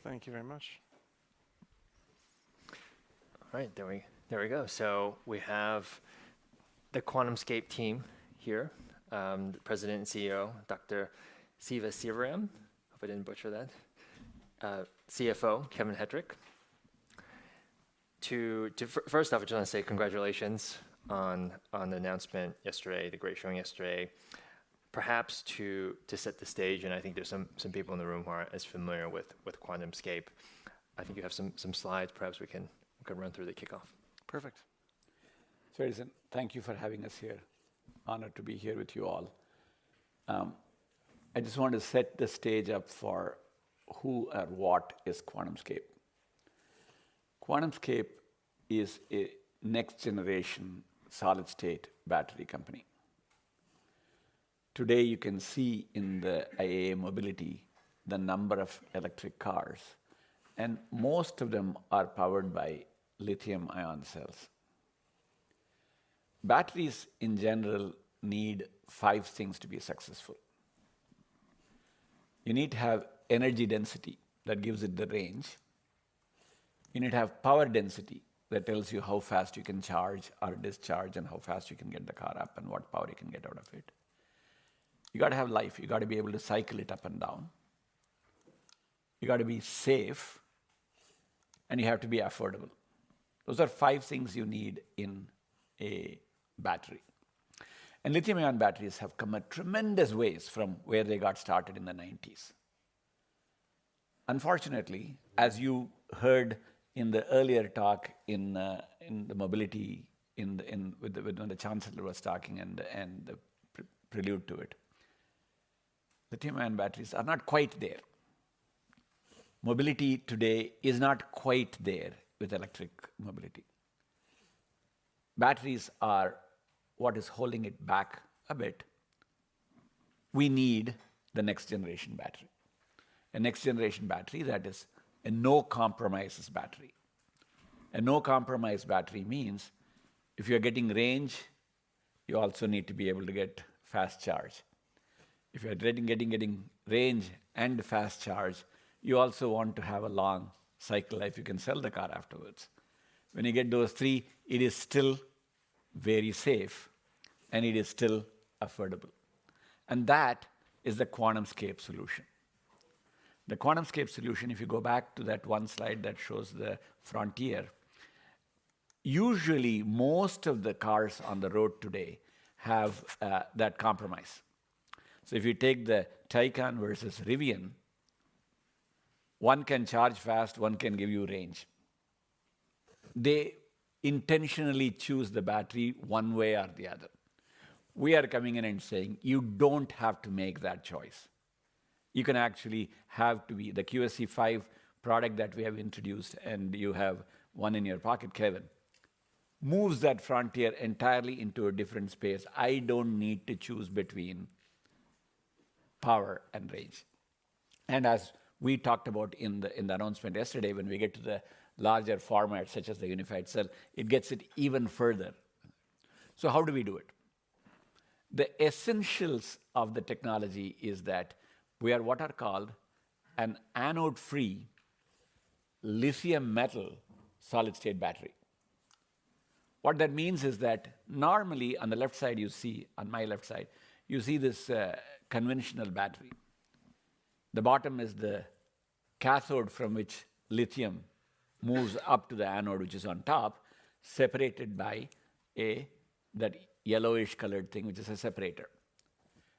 Thank you very much. All right, there we go. So we have the quantumscape team here, the president and CEO, Dr. Siva Sivaram, hope I didn't butcher that, CFO, Kevin Hedrick. First off, I just want to say congratulations on the announcement yesterday, the great showing yesterday. Perhaps to set the stage, and I think there's some people in the room who aren't as familiar with quantumscape. I think you have some slides. Perhaps we can run through the kickoff. Perfect. So Edison, thank you for having us here. Honored to be here with you all. I just want to set the stage up for who or what is quantumscape. Quantumscape is a next generation solid state battery company. Today you can see in the IAA mobility the number of electric cars, and most of them are powered by lithium ion cells. Batteries in general need 5 things to be successful. You need to have energy density that gives it the range. You need to have power density that tells you how fast you can charge or discharge and how fast you can get the car up and what power you can get out of it. You got to have life. You got to be able to cycle it up and down. You got to be safe, and you have to be affordable. Those are 5 things you need in a battery. And lithium-ion batteries have come a tremendous ways from where they got started in the 90s. Unfortunately, as you heard in the earlier talk in the mobility, when the chancellor was talking and the prelude to it, lithium-ion batteries are not quite there. Mobility today is not quite there with electric mobility. Batteries are what is holding it back a bit. We need the next generation battery. A next generation battery that is a no compromises battery. A no compromise battery means if you're getting range, you also need to be able to get fast charge. If you're getting range and fast charge, you also want to have a long cycle life. You can sell the car afterwards. When you get those 3, it is still very safe and it is still affordable. And that is the quantumscape solution. The quantumscape solution, if you go back to that one slide that shows the frontier, usually most of the cars on the road today have that compromise. So if you take the Taycan versus Rivian, one can charge fast, one can give you range. They intentionally choose the battery one way or the other. We are coming in and saying, you don't have to make that choice. You can actually have to be the QSC5 product that we have introduced, and you have one in your pocket, Kevin, moves that frontier entirely into a different space. I don't need to choose between power and range. And as we talked about in the announcement yesterday, when we get to the larger formats such as the unified cell, it gets it even further. So how do we do it? The essentials of the technology is that we are what are called an anode-free lithium metal solid-state battery. What that means is that normally on the left side you see, on my left side, you see this conventional battery. The bottom is the cathode from which lithium moves up to the anode, which is on top, separated by that yellowish colored thing, which is a separator.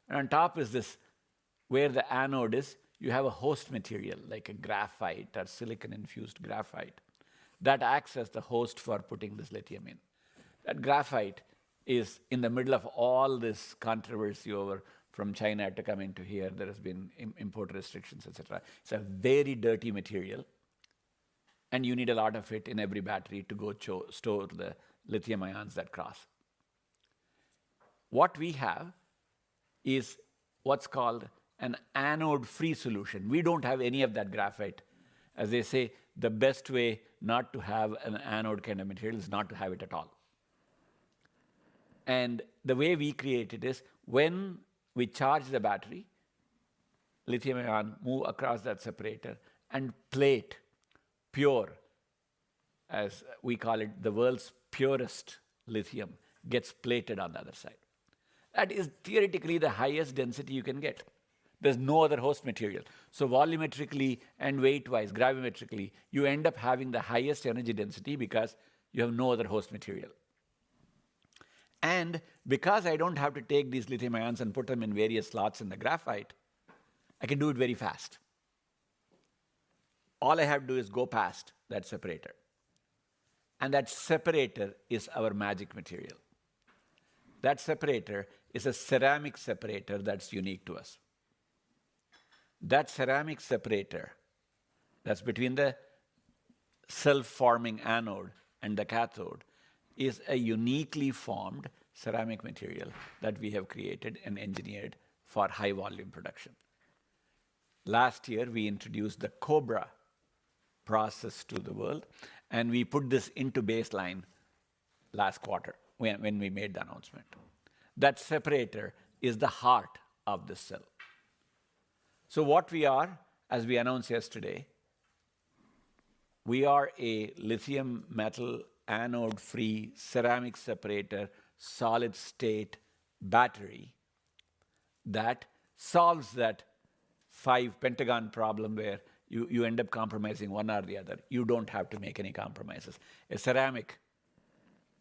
And on top is this, where the anode is, you have a host material like a graphite or silicon-infused graphite that acts as the host for putting this lithium in. That graphite is in the middle of all this controversy over from China to come into here. There has been import restrictions, etc. It's a very dirty material, and you need a lot of it in every battery to go store the lithium ions that cross. What we have is what's called an anode-free solution. We don't have any of that graphite. As they say, the best way not to have an anode kind of material is not to have it at all. And the way we create it is when we charge the battery, lithium ion move across that separator and plate pure, as we call it, the world's purest lithium gets plated on the other side. That is theoretically the highest density you can get. There's no other host material. So volumetrically and weight-wise, gravimetrically, you end up having the highest energy density because you have no other host material. And because I don't have to take these lithium ions and put them in various slots in the graphite, I can do it very fast. All I have to do is go past that separator. And that separator is our magic material. That separator is a ceramic separator that's unique to us. That ceramic separator that's between the self-forming anode and the cathode is a uniquely formed ceramic material that we have created and engineered for high volume production. Last year, we introduced the Cobra process to the world, and we put this into baseline last quarter when we made the announcement. That separator is the heart of the cell. So what we are, as we announced yesterday, we are a lithium metal anode-free ceramic separator solid state battery that solves that 5 pentagon problem where you end up compromising one or the other. You don't have to make any compromises. A ceramic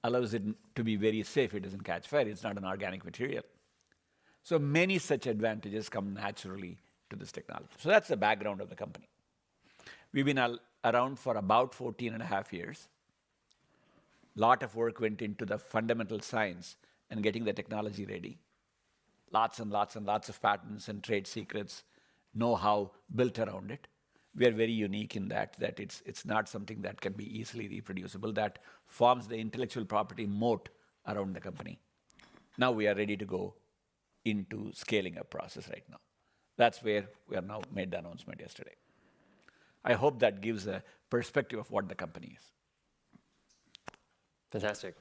allows it to be very safe. It doesn't catch fire. It's not an organic material. So many such advantages come naturally to this technology. So that's the background of the company. We've been around for about 14 and a half years. Lot of work went into the fundamental science and getting the technology ready. Lots and lots and lots of patents and trade secrets, know-how built around it. We are very unique in that it's not something that can be easily reproducible. That forms the intellectual property moat around the company. Now we are ready to go into scaling up process right now. That's where we are now made the announcement yesterday. I hope that gives a perspective of what the company is. Fantastic.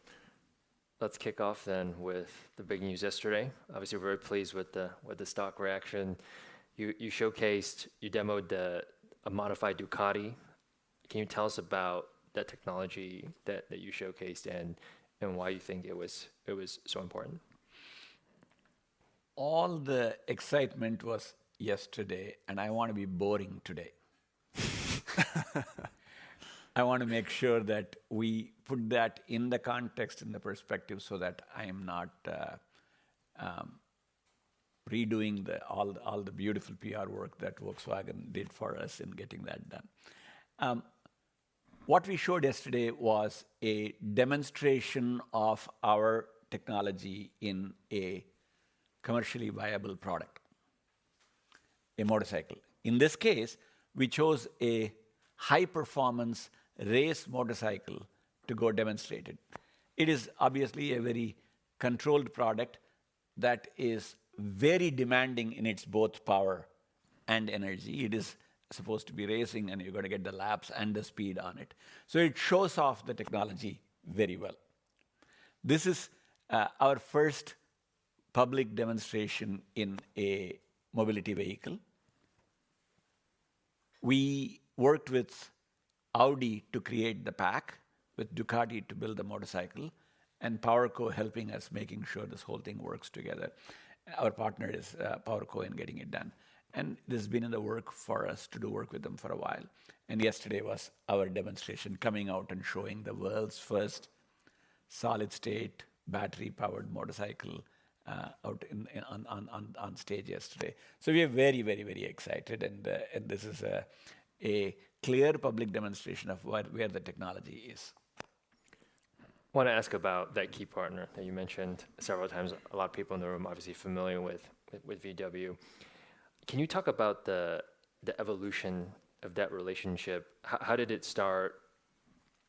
Let's kick off then with the big news yesterday. Obviously, we're very pleased with the stock reaction. You showcased, you demoed a modified Ducati. Can you tell us about that technology that you showcased and why you think it was so important? All the excitement was yesterday, and I want to be boring today. I want to make sure that we put that in the context, in the perspective, so that I am not redoing all the beautiful PR work that Volkswagen did for us in getting that done. What we showed yesterday was a demonstration of our technology in a commercially viable product, a motorcycle. In this case, we chose a high-performance race motorcycle to go demonstrate it. It is obviously a very controlled product that is very demanding in its both power and energy. It is supposed to be racing, and you're going to get the laps and the speed on it. So it shows off the technology very well. This is our first public demonstration in a mobility vehicle. We worked with Audi to create the pack, with Ducati to build the motorcycle, and PowerCo helping us making sure this whole thing works together. Our partner is PowerCo in getting it done. And this has been in the work for us to do work with them for a while. And yesterday was our demonstration, coming out and showing the world's first solid-state battery-powered motorcycle out on stage yesterday. So we are very, very, very excited, and this is a clear public demonstration of where the technology is. I want to ask about that key partner that you mentioned several times. A lot of people in the room obviously familiar with VW. Can you talk about the evolution of that relationship? How did it start?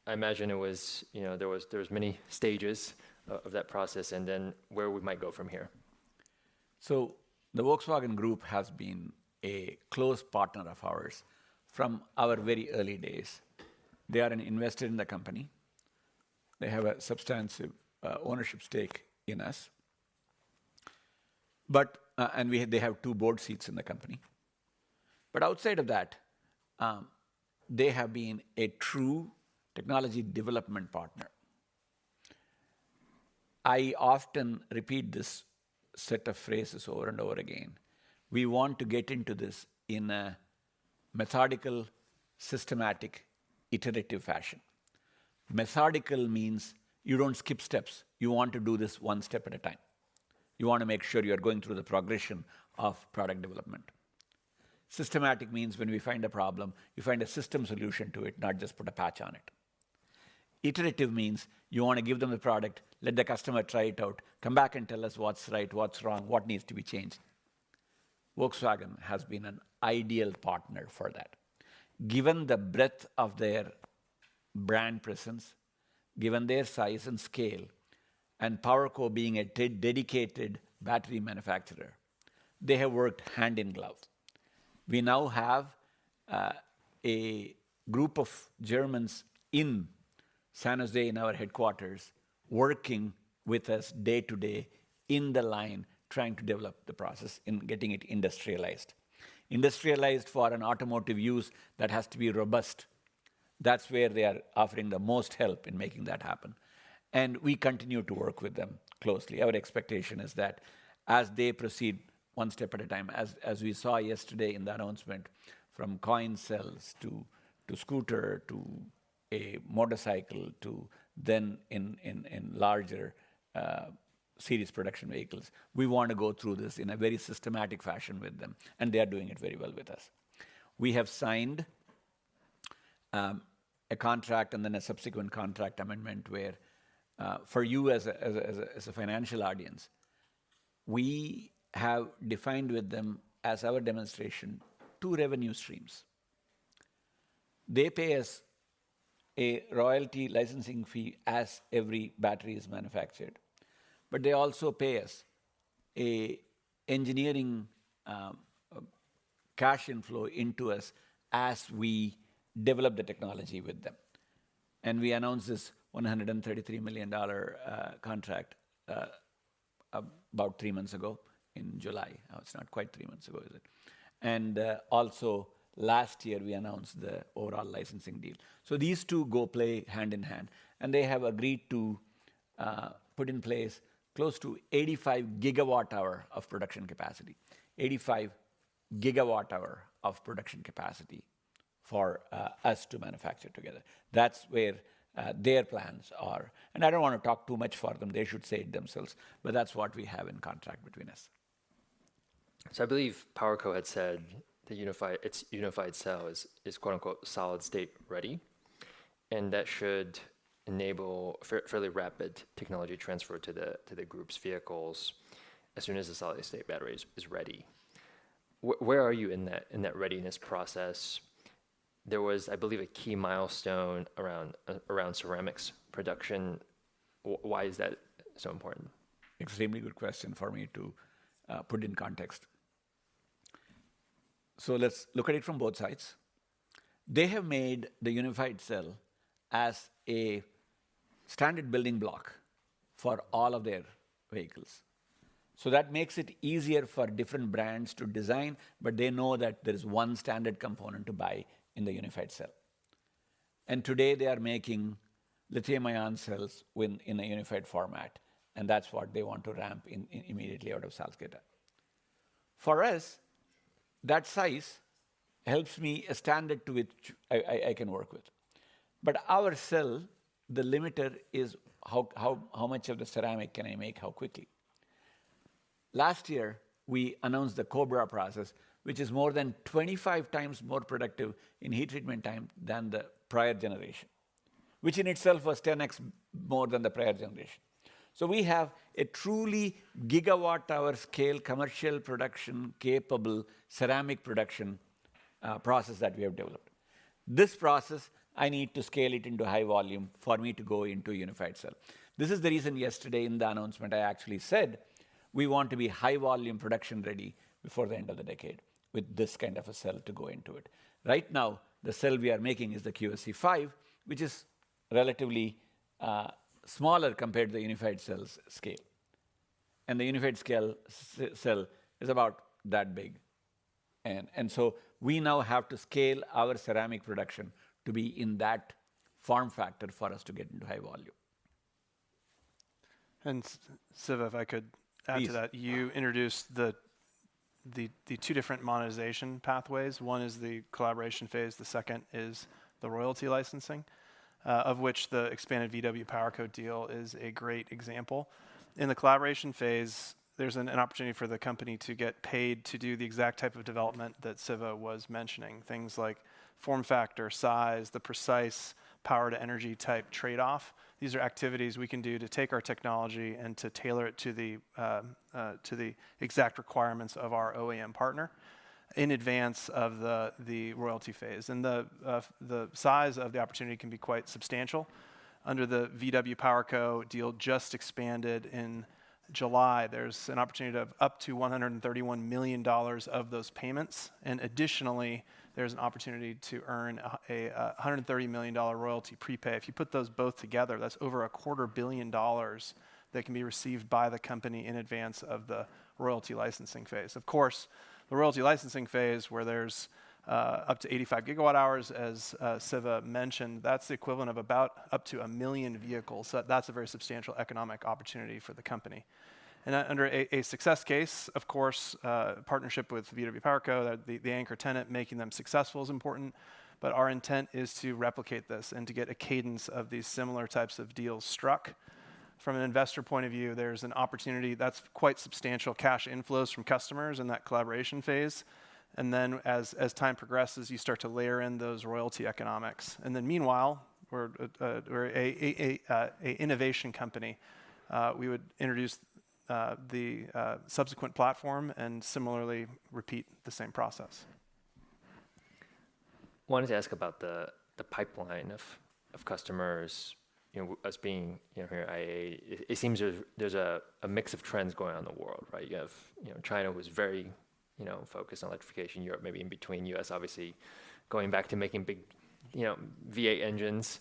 I imagine it was, there was many stages of that process, and then where we might go from here. So the Volkswagen Group has been a close partner of ours from our very early days. They are an investor in the company. They have a substantive ownership stake in us. And they have 2 board seats in the company. But outside of that, they have been a true technology development partner. I often repeat this set of phrases over and over again. We want to get into this in a methodical, systematic, iterative fashion. Methodical means you don't skip steps. You want to do this one step at a time. You want to make sure you're going through the progression of product development. Systematic means when we find a problem, you find a system solution to it, not just put a patch on it. Iterative means you want to give them the product, let the customer try it out, come back and tell us what's right, what's wrong, what needs to be changed. Volkswagen has been an ideal partner for that. Given the breadth of their brand presence, given their size and scale, and PowerCo being a dedicated battery manufacturer, they have worked hand in glove. We now have a group of Germans in San Jose in our headquarters working with us day to day in the line, trying to develop the process in getting it industrialized. Industrialized for an automotive use that has to be robust. That's where they are offering the most help in making that happen. And we continue to work with them closely. Our expectation is that as they proceed one step at a time, as we saw yesterday in the announcement, from coin cells to scooter to a motorcycle to then in larger series production vehicles, we want to go through this in a very systematic fashion with them, and they are doing it very well with us. We have signed a contract and then a subsequent contract amendment where, for you as a financial audience, we have defined with them as our demonstration 2 revenue streams. They pay us a royalty licensing fee as every battery is manufactured, but they also pay us a engineering cash inflow into us as we develop the technology with them. And we announced this $133 million contract about 3 months ago in July. Oh, it's not quite 3 months ago, is it? And also last year we announced the overall licensing deal. So these two go play hand in hand, and they have agreed to put in place close to 85 gigawatt hour of production capacity. 85 gigawatt hour of production capacity for us to manufacture together. That's where their plans are. And I don't want to talk too much for them. They should say it themselves. But that's what we have in contract between us. So I believe PowerCo had said the its unified cell is quote unquote solid state ready, and that should enable fairly rapid technology transfer to the group's vehicles as soon as the solid state battery is ready. Where are you in that readiness process? There was, I believe, a key milestone around ceramics production. Why is that so important? Extremely good question for me to put in context. So let's look at it from both sides. They have made the unified cell as a standard building block for all of their vehicles. So that makes it easier for different brands to design, but they know that there is one standard component to buy in the unified cell. And today they are making lithium-ion cells in a unified format, and that's what they want to ramp immediately out of Salzgitter. For us, that size helps me a standard to which I can work with. But our cell, the limiter is how much of the ceramic can I make, how quickly. Last year, we announced the Cobra process, which is more than 25 times more productive in heat treatment time than the prior generation, which in itself was 10x more than the prior generation. So we have a truly gigawatt-hour scale commercial production capable ceramic production process that we have developed. This process, I need to scale it into high volume for me to go into a unified cell. This is the reason yesterday in the announcement I actually said we want to be high volume production ready before the end of the decade with this kind of a cell to go into it. Right now, the cell we are making is the QSC5, which is relatively smaller compared to the unified cell's scale. And the unified cell is about that big. And so we now have to scale our ceramic production to be in that form factor for us to get into high volume. And Siva, if I could add Please. to that, you introduced the two different monetization pathways. One is the collaboration phase. The second is the royalty licensing, of which the expanded VW PowerCo deal is a great example. In the collaboration phase, there's an opportunity for the company to get paid to do the exact type of development that Siva was mentioning, things like form factor, size, the precise power to energy type trade-off. These are activities we can do to take our technology and to tailor it to the exact requirements of our OEM partner in advance of the royalty phase. And the size of the opportunity can be quite substantial. Under the VW PowerCo deal just expanded in July, there's an opportunity of up to $131 million of those payments. And additionally, there's an opportunity to earn a $130 million royalty prepay. If you put those both together, that's over $250 million that can be received by the company in advance of the royalty licensing phase. Of course, the royalty licensing phase, where there's up to 85 gigawatt hours, as Siva mentioned, that's the equivalent of about up to 1 million vehicles. So that's a very substantial economic opportunity for the company. And under a success case, of course, partnership with VW PowerCo, the anchor tenant, making them successful is important. But our intent is to replicate this and to get a cadence of these similar types of deals struck. From an investor point of view, there's an opportunity that's quite substantial cash inflows from customers in that collaboration phase. And then as time progresses, you start to layer in those royalty economics. And then meanwhile, we're a innovation company. We would introduce the subsequent platform and similarly repeat the same process. Wanted to ask about the pipeline of customers. Us being here at IAA, it seems there's a mix of trends going on in the world, right? You have China was very focused on electrification. Europe maybe in between. U.S. obviously going back to making big V8 engines.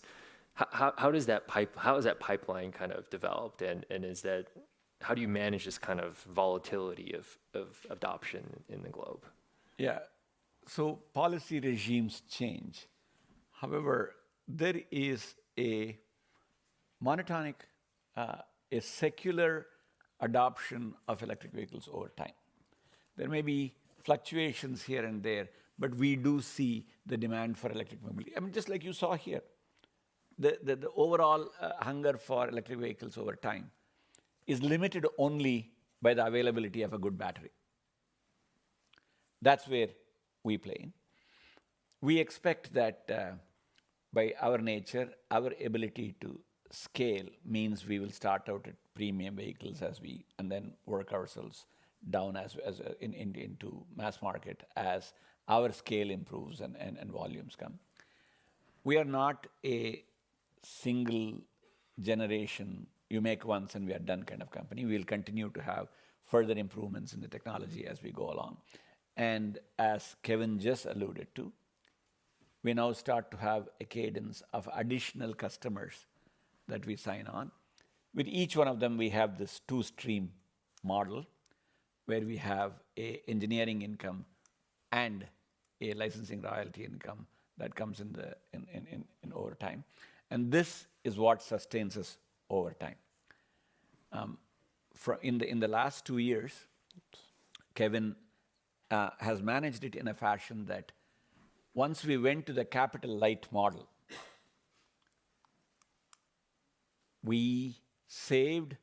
How is that pipeline kind of developed, and is that how do you manage this kind of volatility of adoption in the globe? Yeah. So policy regimes change. However, there is a monotonic, a secular adoption of electric vehicles over time. There may be fluctuations here and there, but we do see the demand for electric mobility. I mean, just like you saw here, the overall hunger for electric vehicles over time is limited only by the availability of a good battery. That's where we play in. We expect that by our nature, our ability to scale means we will start out at premium vehicles and then work ourselves down into mass market as our scale improves and volumes come. We are not a single generation, you make once and we are done kind of company. We will continue to have further improvements in the technology as we go along. And as Kevin just alluded to, we now start to have a cadence of additional customers that we sign on. With each one of them, we have this two-stream model where we have a engineering income and a licensing royalty income that comes in over time. And this is what sustains us over time. In the last 2 years, Kevin has managed it in a fashion that once we went to the capital light model, we saved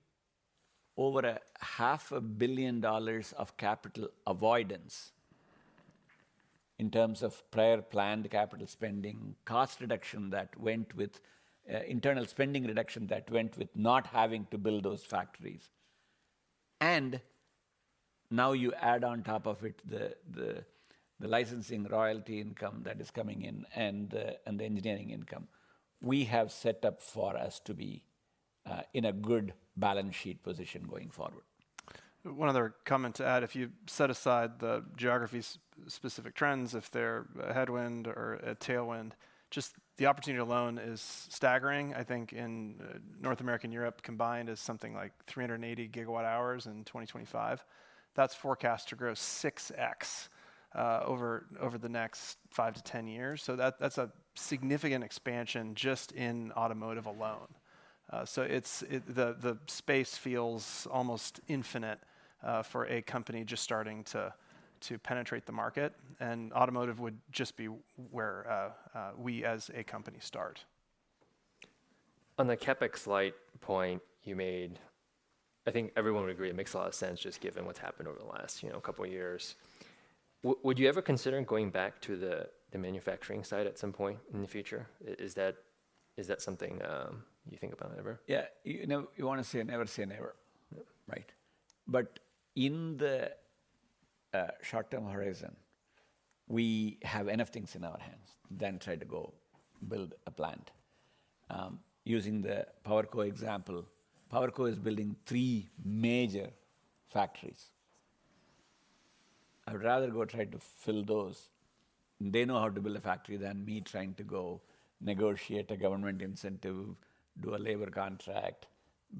over $500 million of capital avoidance in terms of prior planned capital spending, cost reduction that went with internal spending reduction that went with not having to build those factories. And now you add on top of it the licensing royalty income that is coming in and the engineering income. We have set up for us to be in a good balance sheet position going forward. One other comment to add, if you set aside the geography-specific trends, if they're a headwind or a tailwind, just the opportunity alone is staggering. I think in North America and Europe combined is something like 380 gigawatt hours in 2025. That's forecast to grow 6x over the next 5 to 10 years. So that's a significant expansion just in automotive alone. So the space feels almost infinite for a company just starting to penetrate the market, and automotive would just be where we as a company start. On the CapEx light point you made, I think everyone would agree it makes a lot of sense just given what's happened over the last couple of years. Would you ever consider going back to the manufacturing side at some point in the future? Is that something you think about ever? Yeah, you want to say never, right? But in the short-term horizon, we have enough things in our hands than try to go build a plant. Using the PowerCo example, PowerCo is building 3 major factories. I would rather go try to fill those. They know how to build a factory than me trying to go negotiate a government incentive, do a labor contract,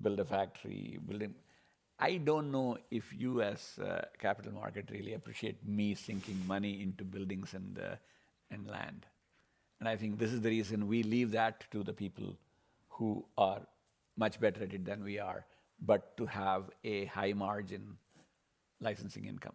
build a factory, I don't know if you as a capital market really appreciate me sinking money into buildings and land. And I think this is the reason we leave that to the people who are much better at it than we are, but to have a high margin licensing income.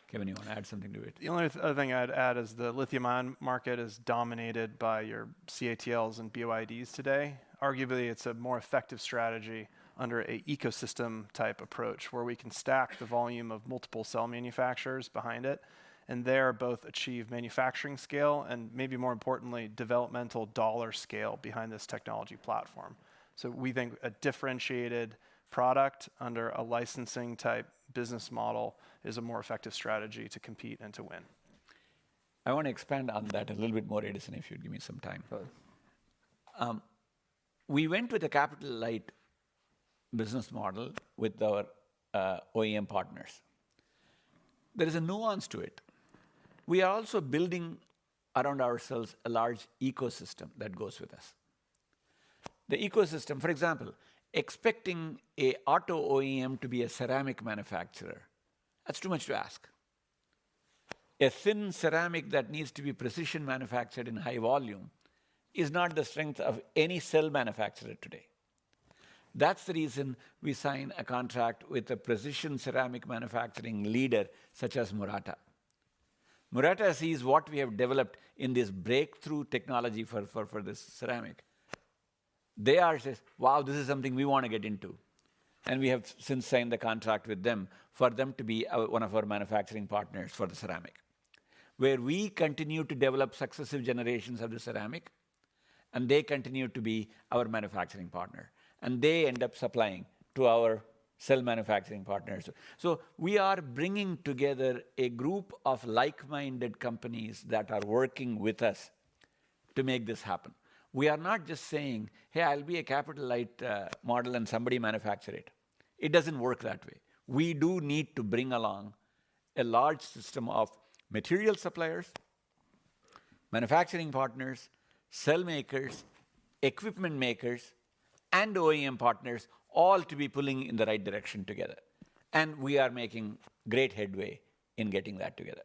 Kevin, you want to add something to it? The only other thing I'd add is the lithium-ion market is dominated by your CATLs and BYDs today. Arguably, it's a more effective strategy under an ecosystem type approach where we can stack the volume of multiple cell manufacturers behind it, and there both achieve manufacturing scale and maybe more importantly, developmental dollar scale behind this technology platform. So we think a differentiated product under a licensing type business model is a more effective strategy to compete and to win. I want to expand on that a little bit more, Edison, if you'd give me some time. We went with a capital light business model with our OEM partners. There is a nuance to it. We are also building around ourselves a large ecosystem that goes with us. The ecosystem, for example, expecting a auto OEM to be a ceramic manufacturer, that's too much to ask. A thin ceramic that needs to be precision manufactured in high volume is not the strength of any cell manufacturer today. That's the reason we sign a contract with a precision ceramic manufacturing leader such as Murata. Murata sees what we have developed in this breakthrough technology for this ceramic. They are says, wow, this is something we want to get into. And we have since signed the contract with them for them to be one of our manufacturing partners for the ceramic, where we continue to develop successive generations of the ceramic, and they continue to be our manufacturing partner. And they end up supplying to our cell manufacturing partners. So we are bringing together a group of like-minded companies that are working with us to make this happen. We are not just saying, hey, I'll be a capital light model and somebody manufacture it. It doesn't work that way. We do need to bring along a large system of material suppliers, manufacturing partners, cell makers, equipment makers, and OEM partners, all to be pulling in the right direction together. And we are making great headway in getting that together.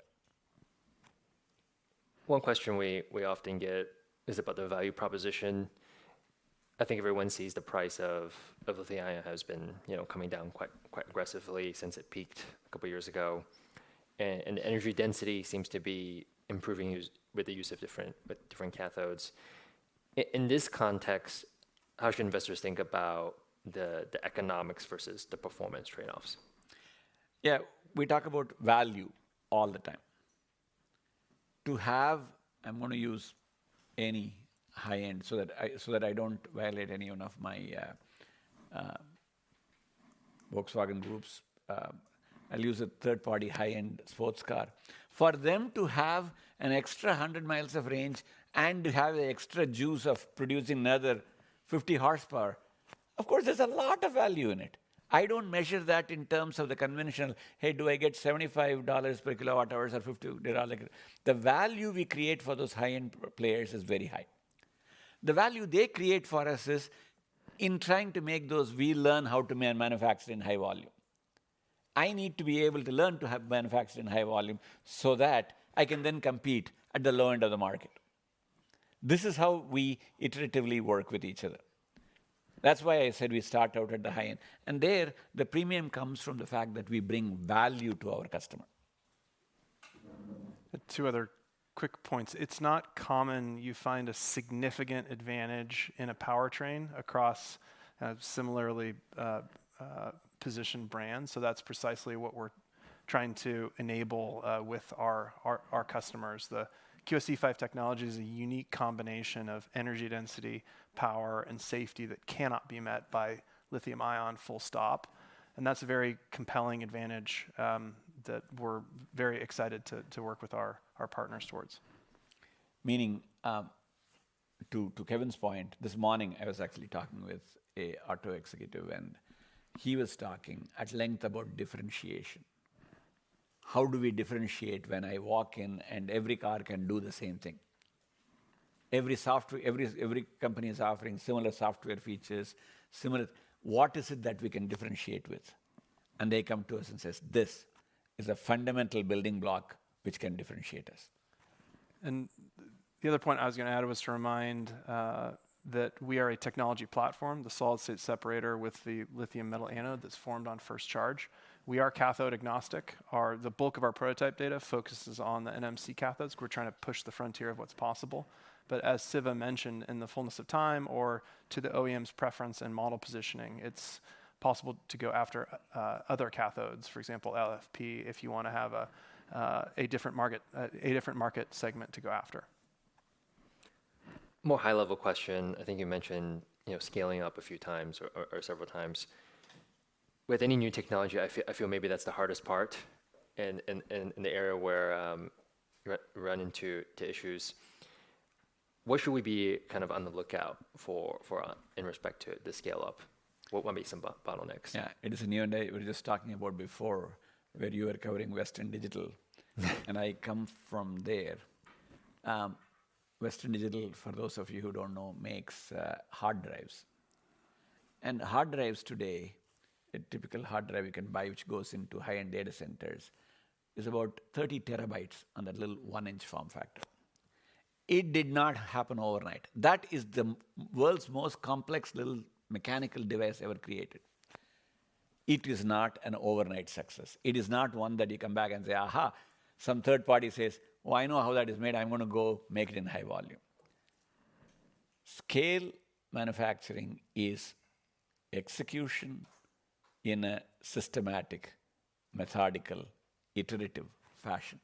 One question we often get is about the value proposition. I think everyone sees the price of lithium-ion has been coming down quite aggressively since it peaked a couple years ago, and the energy density seems to be improving with the use of different cathodes. In this context, how should investors think about the economics versus the performance trade-offs? Yeah, we talk about value all the time. To have, I'm going to use any high end so that I don't violate any one of my Volkswagen groups. I'll use a third-party high-end sports car. For them to have an extra 100 miles of range and to have the extra juice of producing another 50 horsepower, of course, there's a lot of value in it. I don't measure that in terms of the conventional, hey, do I get $75 per kilowatt hours or $50? The value we create for those high-end players is very high. The value they create for us is in trying to make those, we learn how to manufacture in high volume. I need to be able to learn to have manufactured in high volume so that I can then compete at the low end of the market. This is how we iteratively work with each other. That's why I said we start out at the high end. And there, the premium comes from the fact that we bring value to our customer. Two other quick points. It's not common you find a significant advantage in a powertrain across similarly positioned brands. So that's precisely what we're trying to enable with our customers. The QSE5 technology is a unique combination of energy density, power, and safety that cannot be met by lithium ion full stop. And that's a very compelling advantage that we're very excited to work with our partners towards. Meaning, to Kevin's point, this morning I was actually talking with a auto executive, and he was talking at length about differentiation. How do we differentiate when I walk in and every car can do the same thing? Every software, every company is offering similar software features, similar. What is it that we can differentiate with? And they come to us and says, this is a fundamental building block which can differentiate us. And the other point I was going to add was to remind that we are a technology platform, the solid-state separator with the lithium metal anode that's formed on first charge. We are cathode agnostic. The bulk of our prototype data focuses on the NMC cathodes. We're trying to push the frontier of what's possible. But as Siva mentioned, in the fullness of time or to the OEM's preference and model positioning, it's possible to go after other cathodes, for example, LFP, if you want to have a different market segment to go after. More high-level question. I think you mentioned scaling up a few times or several times. With any new technology, I feel maybe that's the hardest part, and in the area where you run into issues. What should we be kind of on the lookout for in respect to the scale up? What might be some bottlenecks? Yeah, it is you and I were just talking about before, where you were covering Western Digital, and I come from there. Western Digital, for those of you who don't know, makes hard drives. And hard drives today, a typical hard drive you can buy, which goes into high-end data centers, is about 30 terabytes on that little 1-inch form factor. It did not happen overnight. That is the world's most complex little mechanical device ever created. It is not an overnight success. It is not one that you come back and say, aha, some third party says, oh, I know how that is made, I'm going to go make it in high volume. Scale manufacturing is execution in a systematic, methodical, iterative fashion.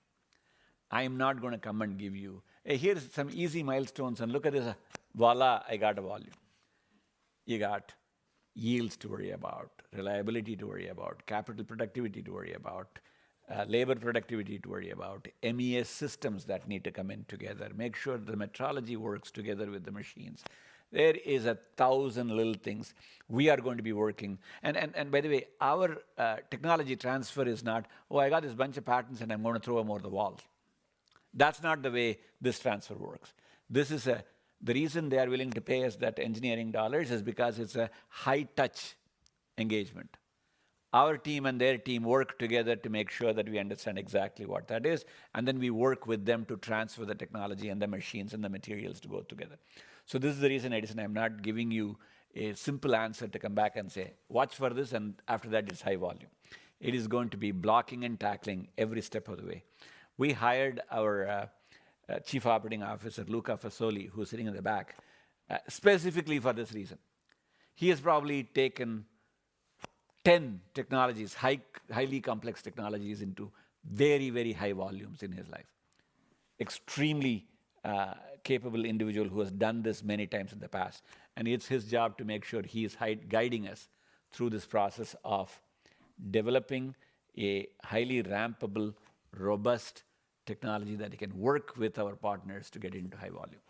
I am not going to come and give you, hey, here's some easy milestones and look at this, voila, I got a volume. You got yields to worry about, reliability to worry about, capital productivity to worry about, labor productivity to worry about, MES systems that need to come in together, make sure the metrology works together with the machines. There is 1,000 little things we are going to be working. And by the way, our technology transfer is not, oh, I got this bunch of patents and I'm going to throw them over the wall. That's not the way this transfer works. This is the reason they are willing to pay us that engineering dollars is because it's a high-touch engagement. Our team and their team work together to make sure that we understand exactly what that is, and then we work with them to transfer the technology and the machines and the materials to go together. So this is the reason, Edison, I'm not giving you a simple answer to come back and say, watch for this, and after that it's high volume. It is going to be blocking and tackling every step of the way. We hired our Chief Operating Officer, Luca Fasoli, who's sitting in the back, specifically for this reason. He has probably taken 10 technologies, highly complex technologies, into very, very high volumes in his life. Extremely capable individual who has done this many times in the past. And it's his job to make sure he is guiding us through this process of developing a highly rampable, robust technology that can work with our partners to get into high volume.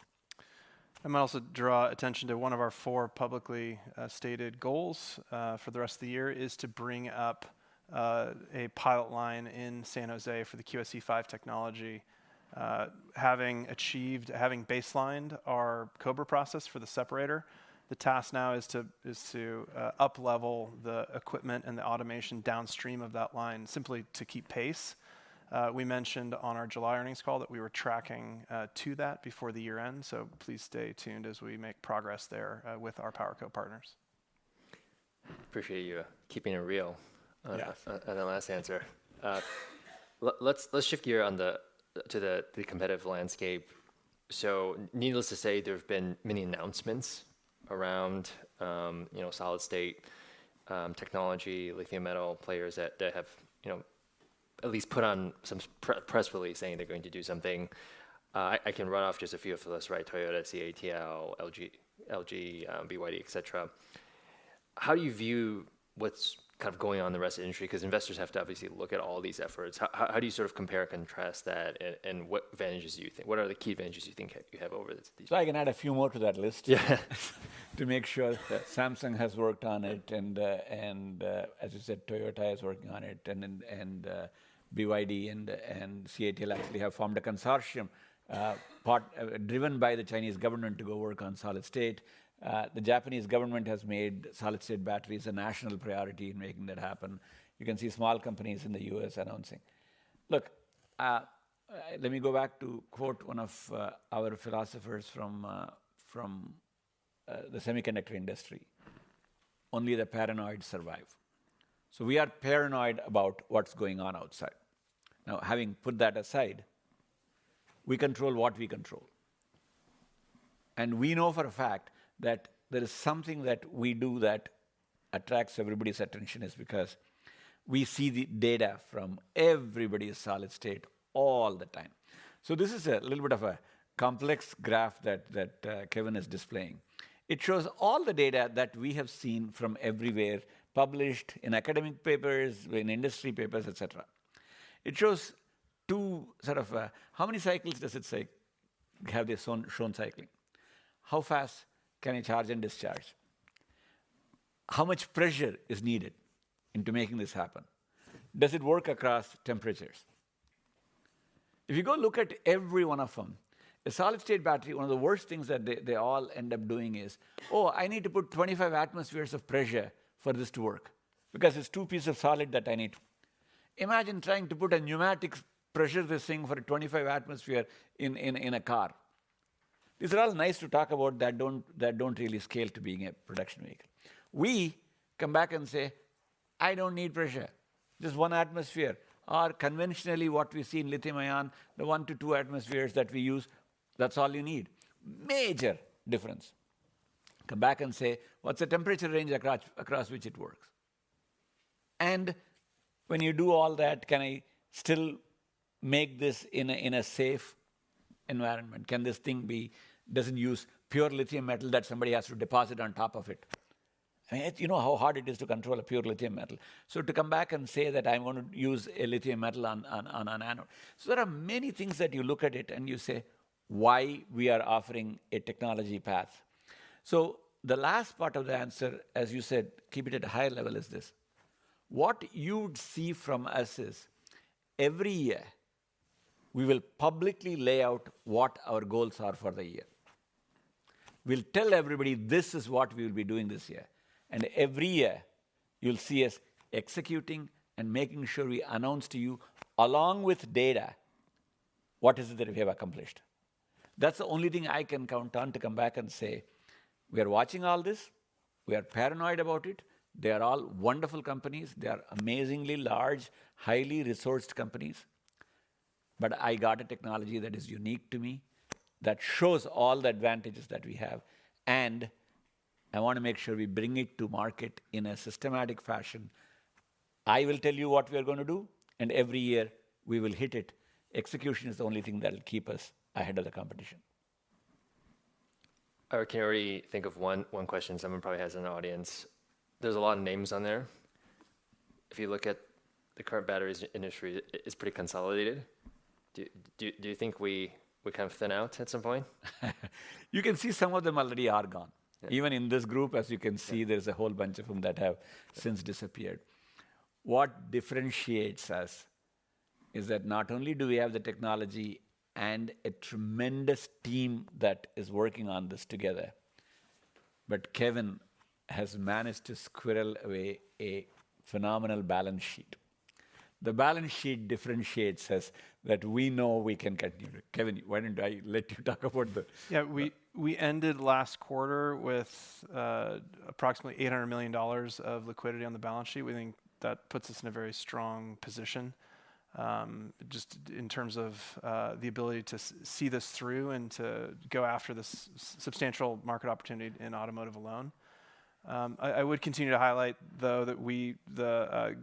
I might also draw attention to one of our 4 publicly stated goals for the rest of the year is to bring up a pilot line in San Jose for the QSE5 technology. Having baselined our Cobra process for the separator, the task now is to up-level the equipment and the automation downstream of that line simply to keep pace. We mentioned on our July earnings call that we were tracking to that before the year end, so please stay tuned as we make progress there with our PowerCo partners. Appreciate you keeping it real on Yes. the last answer. Let's shift gear to the competitive landscape. So, needless to say, there have been many announcements around solid state technology, lithium metal players that have at least put on some press release saying they're going to do something. I can run off just a few of those, right? Toyota, CATL, LG, BYD, etc. How do you view what's kind of going on in the rest of the industry? Because investors have to obviously look at all these efforts. How do you sort of compare and contrast that, and what advantages do you think? What are the key advantages you think you have over these? So I can add a few more to that list. Yeah. To make sure that Samsung has worked on it, and as you said, Toyota is working on it, and BYD and CATL actually have formed a consortium driven by the Chinese government to go work on solid state. The Japanese government has made solid state batteries a national priority in making that happen. You can see small companies in the US announcing. Look, let me go back to quote one of our philosophers from the semiconductor industry. Only the paranoid survive. So we are paranoid about what's going on outside. Now, having put that aside, we control what we control. And we know for a fact that there is something that we do that attracts everybody's attention is because we see the data from everybody's solid state all the time. So this is a little bit of a complex graph that Kevin is displaying. It shows all the data that we have seen from everywhere, published in academic papers, in industry papers, etc. It shows two sort of, how many cycles does it say, have they shown cycling? How fast can I charge and discharge? How much pressure is needed into making this happen? Does it work across temperatures? If you go look at every one of them, a solid-state battery, one of the worst things that they all end up doing is, oh, I need to put 25 atmospheres of pressure for this to work because it's two pieces of solid that I need. Imagine trying to put a pneumatic pressure this thing for a 25 atmosphere in a car. These are all nice to talk about that don't really scale to being a production vehicle. We come back and say, I don't need pressure, just 1 atmosphere. Or conventionally what we see in lithium ion, the 1 to 2 atmospheres that we use, that's all you need. Major difference. Come back and say, what's the temperature range across which it works? And when you do all that, can I still make this in a safe environment? Can this thing doesn't use pure lithium metal that somebody has to deposit on top of it? I mean, you know how hard it is to control a pure lithium metal. So to come back and say that I'm going to use a lithium metal on an anode. So there are many things that you look at it and you say, why we are offering a technology path. So the last part of the answer, as you said, keep it at a higher level, is this. What you'd see from us is every year we will publicly lay out what our goals are for the year. We'll tell everybody this is what we will be doing this year. And every year you'll see us executing and making sure we announce to you, along with data, what is it that we have accomplished. That's the only thing I can count on to come back and say, we are watching all this, we are paranoid about it, they are all wonderful companies, they are amazingly large, highly resourced companies, but I got a technology that is unique to me, that shows all the advantages that we have, and I want to make sure we bring it to market in a systematic fashion. I will tell you what we are going to do, and every year we will hit it. Execution is the only thing that will keep us ahead of the competition. I can already think of one question someone probably has in the audience. There's a lot of names on there. If you look at the current batteries industry, it's pretty consolidated. Do you think we kind of thin out at some point? You can see some of them already are gone. Yeah. Even in this group, as you can see, there's a whole bunch of them that have since disappeared. What differentiates us is that not only do we have the technology and a tremendous team that is working on this together, but Kevin has managed to squirrel away a phenomenal balance sheet. The balance sheet differentiates us that we know we can continue. Kevin, why don't I let you talk about the... Yeah, we ended last quarter with approximately $800 million of liquidity on the balance sheet. We think that puts us in a very strong position, just in terms of the ability to see this through and to go after this substantial market opportunity in automotive alone. I would continue to highlight, though, that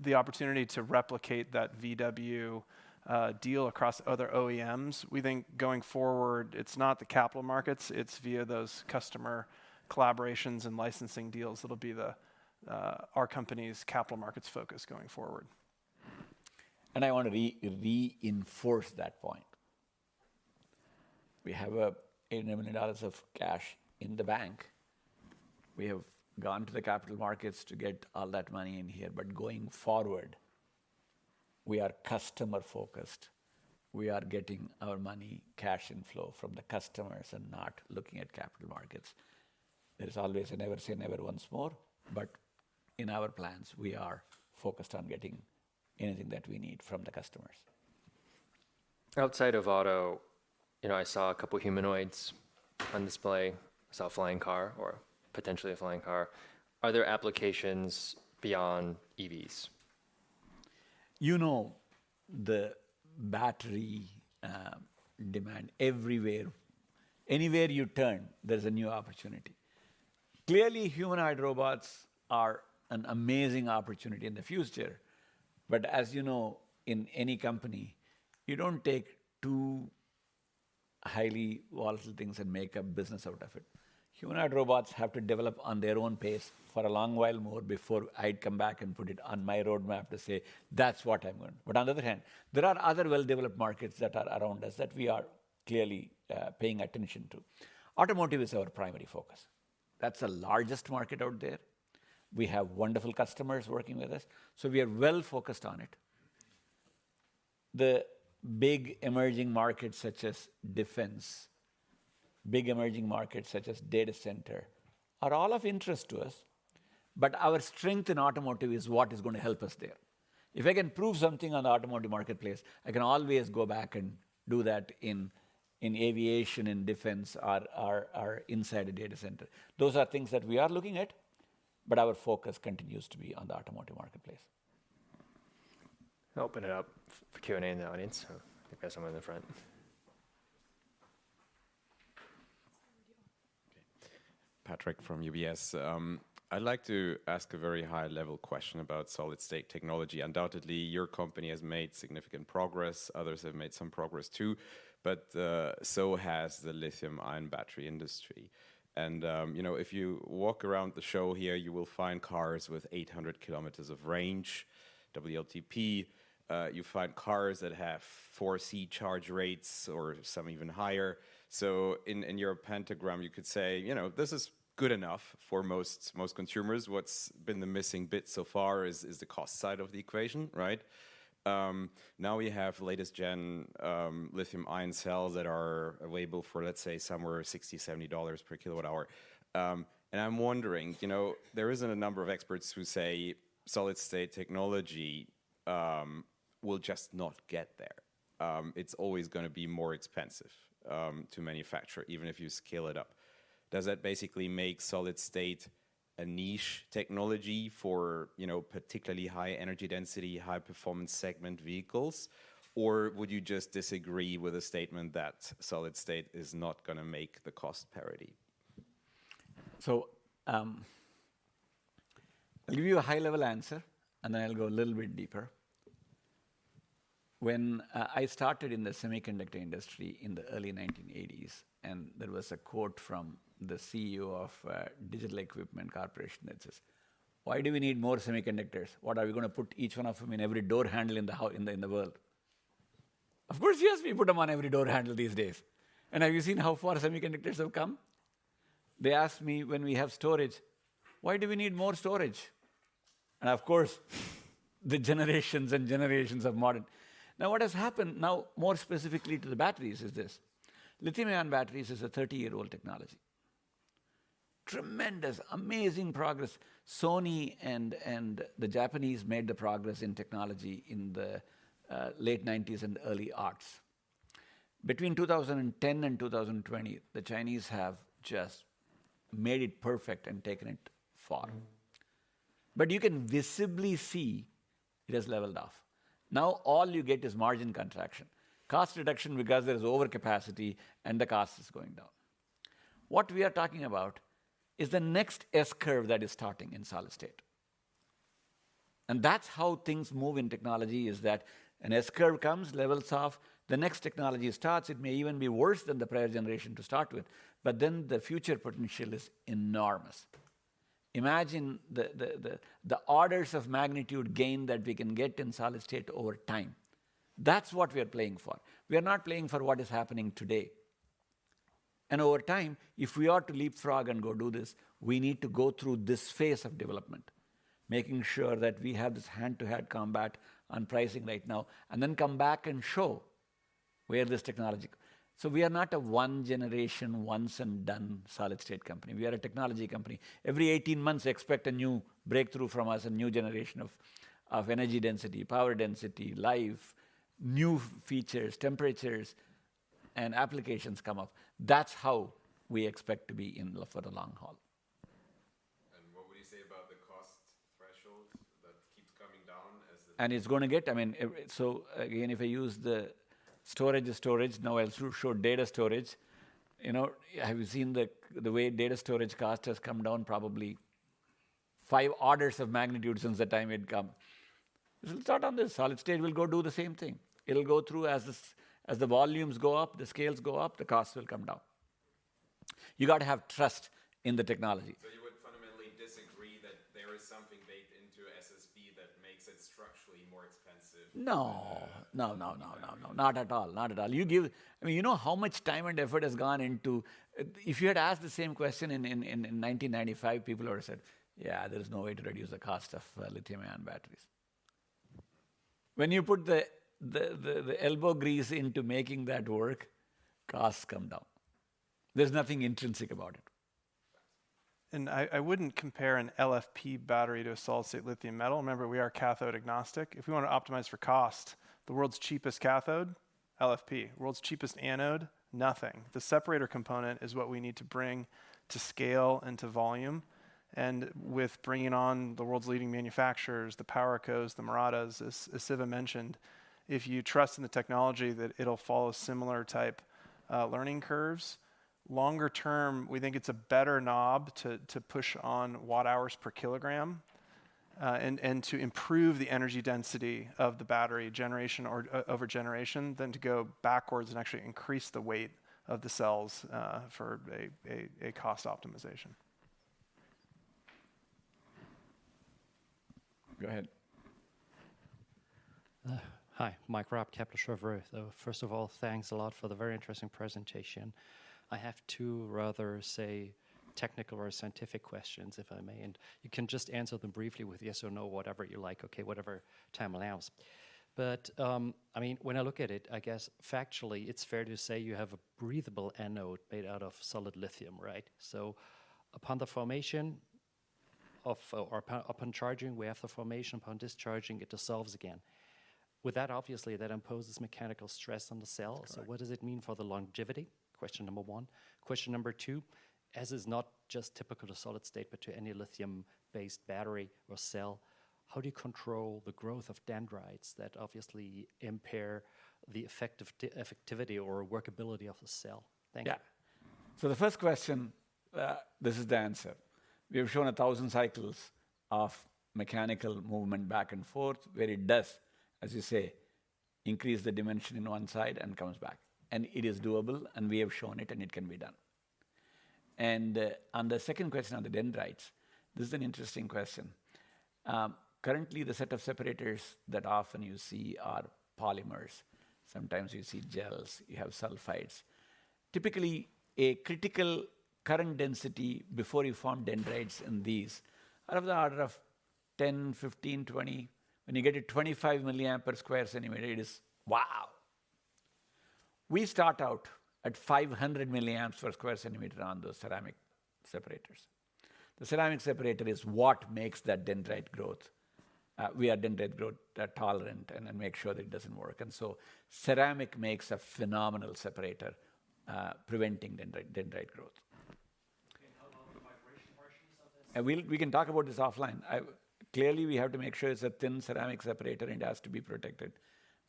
the opportunity to replicate that VW deal across other OEMs, we think going forward, it's not the capital markets, it's via those customer collaborations and licensing deals that'll be our company's capital markets focus going forward. And I want to reinforce that point. We have $800 million of cash in the bank. We have gone to the capital markets to get all that money in here, but going forward, we are customer focused. We are getting our money, cash inflow from the customers and not looking at capital markets. There is always a never say never once more, but in our plans, we are focused on getting anything that we need from the customers. Outside of auto, I saw a couple humanoids on display. I saw a flying car, or potentially a flying car. Are there applications beyond EVs? The battery demand everywhere. Anywhere you turn, there's a new opportunity. Clearly, humanoid robots are an amazing opportunity in the future. But as you know, in any company, you don't take two highly volatile things and make a business out of it. Humanoid robots have to develop on their own pace for a long while more before I'd come back and put it on my roadmap to say, that's what I'm going to. But on the other hand, there are other well-developed markets that are around us that we are clearly paying attention to. Automotive is our primary focus. That's the largest market out there. We have wonderful customers working with us, so we are well focused on it. The big emerging markets such as defense, big emerging markets such as data center are all of interest to us, but our strength in automotive is what is going to help us there. If I can prove something on the automotive marketplace, I can always go back and do that in aviation, in defense, or inside a data center. Those are things that we are looking at, but our focus continues to be on the automotive marketplace. I'll open it up for Q&A in the audience. So I think there's someone in the front. Patrick from UBS. I'd like to ask a very high-level question about solid-state technology. Undoubtedly, your company has made significant progress. Others have made some progress too, but so has the lithium-ion battery industry. And if you walk around the show here, you will find cars with 800 kilometers of range, WLTP. You find cars that have 4C charge rates or some even higher. So in your pentagram, you could say, this is good enough for most consumers. What's been the missing bit so far is the cost side of the equation, right? Now we have latest gen lithium-ion cells that are available for, let's say, somewhere $60, $70 per kilowatt hour. And I'm wondering, there isn't a number of experts who say solid-state technology will just not get there. It's always going to be more expensive to manufacture, even if you scale it up. Does that basically make solid-state a niche technology for, particularly high energy density, high performance segment vehicles? Or would you just disagree with the statement that solid state is not going to make the cost parity? So I'll give you a high level answer and then I'll go a little bit deeper. When I started in the semiconductor industry in the early 1980s, and there was a quote from the CEO of Digital Equipment Corporation that says, "Why do we need more semiconductors? What are we going to put each one of them in every door handle in the world?" Of course, yes, we put them on every door handle these days. And have you seen how far semiconductors have come? They asked me when we have storage, why do we need more storage? And of course, the generations and generations of modern. Now what has happened now, more specifically to the batteries, is this. Lithium-ion batteries is a 30-year-old technology. tremendous, amazing progress. Sony and the Japanese made the progress in technology in the late 90s and early aughts. Between 2010 and 2020, the Chinese have just made it perfect and taken it far. But you can visibly see it has leveled off. Now all you get is margin contraction. Cost reduction because there is overcapacity and the cost is going down. What we are talking about is the next S-curve that is starting in solid state. And that's how things move in technology, is that an S-curve comes, levels off, the next technology starts. It may even be worse than the prior generation to start with, but then the future potential is enormous. Imagine the orders of magnitude gain that we can get in solid state over time. That's what we are playing for. We are not playing for what is happening today. And over time, if we are to leapfrog and go do this, we need to go through this phase of development, making sure that we have this hand-to-hand combat on pricing right now, and then come back and show where this technology. So we are not a one-generation, once-and-done solid-state company. We are a technology company. Every 18 months, expect a new breakthrough from us, a new generation of energy density, power density, life, new features, temperatures, and applications come up. That's how we expect to be in for the long haul. And what would you say about the cost threshold that keeps coming down as the... And it's going to get, so again, if I use the storage, now I'll show data storage. Have you seen the way data storage cost has come down? Probably 5 orders of magnitude since the time it come. This will start on this. Solid state will go do the same thing. It'll go through as the volumes go up, the scales go up, the costs will come down. You got to have trust in the technology. So you would fundamentally disagree that there is something baked into SSB that makes it structurally more expensive? No, not at all, not at all. You know how much time and effort has gone into, if you had asked the same question in 1995, people would have said, yeah, there is no way to reduce the cost of lithium-ion batteries. When you put the elbow grease into making that work, costs come down. There's nothing intrinsic about it. And I wouldn't compare an LFP battery to a solid-state lithium metal. Remember, we are cathode agnostic. If we want to optimize for cost, the world's cheapest cathode, LFP. World's cheapest anode, nothing. The separator component is what we need to bring to scale and to volume. And with bringing on the world's leading manufacturers, the PowerCos, the Muratas, as Siva mentioned, if you trust in the technology that it'll follow similar type learning curves, longer term, we think it's a better knob to push on watt hours per kilogram and to improve the energy density of the battery generation or over generation than to go backwards and actually increase the weight of the cells for a cost optimization. Go ahead. Hi, Mike Rapp, Kepler Cheuvreux. First of all, thanks a lot for the very interesting presentation. I have 2 rather, say, technical or scientific questions, if I may, and you can just answer them briefly with yes or no, whatever you like, okay, whatever time allows. But, when I look at it, I guess factually, it's fair to say you have a breathable anode made out of solid lithium, right? So upon the formation upon charging, we have the formation. Upon discharging, it dissolves again. With that, obviously, that imposes mechanical stress on the cell. Correct. So what does it mean for the longevity? Question number 1. Question number 2, as is not just typical to solid state, but to any lithium-based battery or cell, how do you control the growth of dendrites that obviously impair the effectivity or workability of the cell? Thank you. So the first question, this is the answer. We have shown 1,000 cycles of mechanical movement back and forth, where it does, as you say, increase the dimension in one side and comes back. And it is doable, and we have shown it, and it can be done. And on the second question on the dendrites, this is an interesting question. Currently, the set of separators that often you see are polymers. Sometimes you see gels, you have sulfides. Typically, a critical current density before you form dendrites in these are of the order of 10, 15, 20. When you get to 25 milliamp per square centimeter, it is wow. We start out at 500 milliamps per square centimeter on those ceramic separators. The ceramic separator is what makes that dendrite growth. We are dendrite growth tolerant and make sure that it doesn't work. And so ceramic makes a phenomenal separator, preventing dendrite growth. And we can talk about this offline. Clearly, we have to make sure it's a thin ceramic separator and it has to be protected,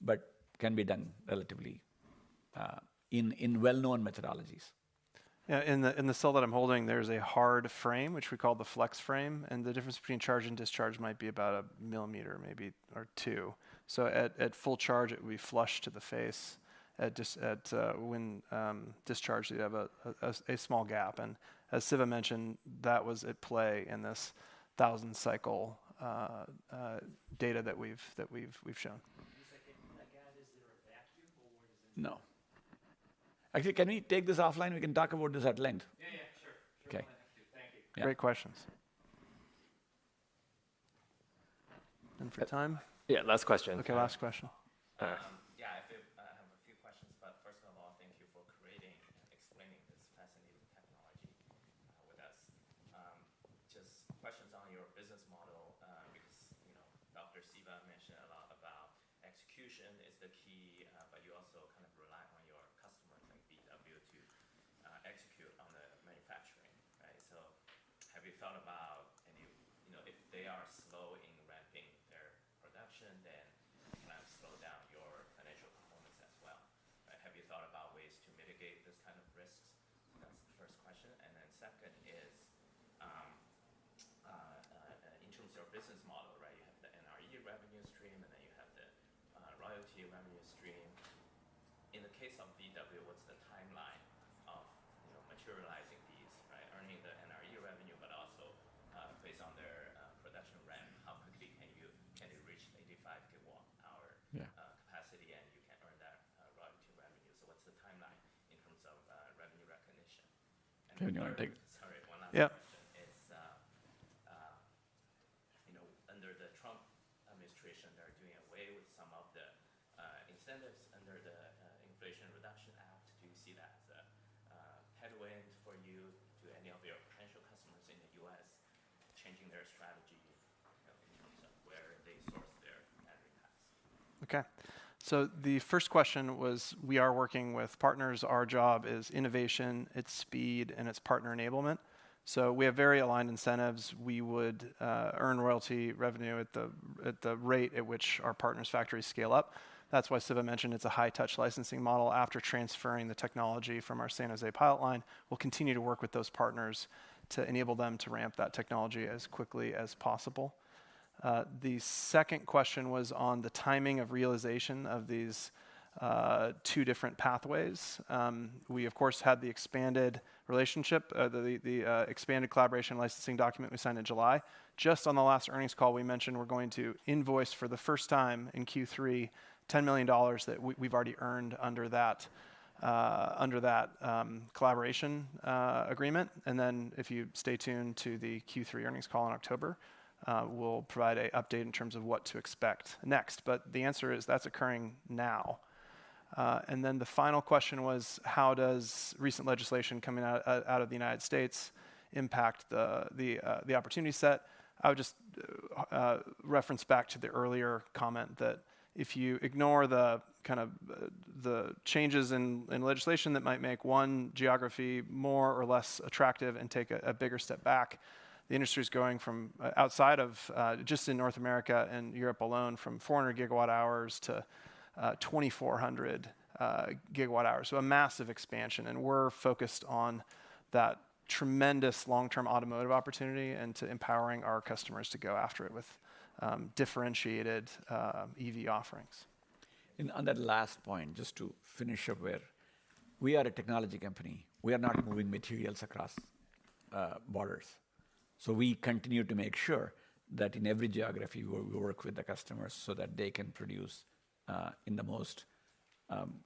but can be done relatively in well-known methodologies. Yeah, in the cell that I'm holding, there's a hard frame, which we call the flex frame, and the difference between charge and discharge might be about a millimeter, maybe, or 2. So at full charge, it would be flush to the face. When discharged, you have a small gap. And as Siva mentioned, that was at play in this 1,000 cycle data that we've shown. No. Actually, can we take this offline? We can talk about this at length. Yeah, sure. Okay. Thank you. Yeah. Great questions. And for time? Yeah, last question. Okay, last question. Yeah, I have a few questions, but first of all, thank you for creating and explaining this fascinating technology with us. Just questions on your business model, because Dr. Siva mentioned a lot about execution is the key, but you also kind of rely on your customers like VW to execute on the manufacturing, right? So have you thought about any, if they are slow in ramping their production, then kind of slow down your financial performance as well, right? Have you thought about ways to mitigate this kind of risks? That's the first question. And then second is, in terms of your business model, right? You have the NRE revenue stream, and then you have the royalty revenue stream. In the case of VW, what's the timeline of materializing these, right? Earning the NRE revenue, but also based on their production ramp, how quickly can they reach 85 gigawatt hour capacity, and you can earn that royalty revenue? So what's the timeline in terms of revenue recognition? And Kevin, you want to take? Sorry, one last Yeah. question is, under the Trump administration, they're doing away with some of the incentives under the Inflation Reduction Act. Do you see that as a headwind for you, to any of your potential customers in the U.S. changing their strategy in terms of where they source their battery packs? Okay. So the first question was, we are working with partners. Our job is innovation, its speed, and its partner enablement. So we have very aligned incentives. We would earn royalty revenue at the rate at which our partners' factories scale up. That's why Siva mentioned it's a high-touch licensing model. After transferring the technology from our San Jose pilot line, we'll continue to work with those partners to enable them to ramp that technology as quickly as possible. The second question was on the timing of realization of these 2 different pathways. We, of course, had the expanded relationship, the expanded collaboration licensing document we signed in July. Just on the last earnings call, we mentioned we're going to invoice for the first time in Q3 $10 million that we've already earned under that collaboration agreement. And then if you stay tuned to the Q3 earnings call in October, we'll provide an update in terms of what to expect next. But the answer is that's occurring now. And then the final question was, how does recent legislation coming out of the United States impact the opportunity set? I would just reference back to the earlier comment that if you ignore the kind of the changes in legislation that might make one geography more or less attractive and take a bigger step back, the industry is going from outside of just in North America and Europe alone, from 400 gigawatt hours to 2,400 gigawatt hours. So a massive expansion, and we're focused on that tremendous long-term automotive opportunity and to empowering our customers to go after it with differentiated EV offerings. And on that last point, just to finish up where we are a technology company, we are not moving materials across borders. So we continue to make sure that in every geography we work with the customers so that they can produce in the most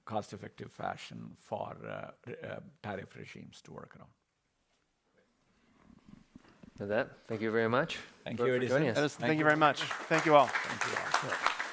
cost-effective fashion for tariff regimes to work around. With that, thank you very much. Thank for you, joining Edison. us. Thank you very much. Thank you all. Thank you all.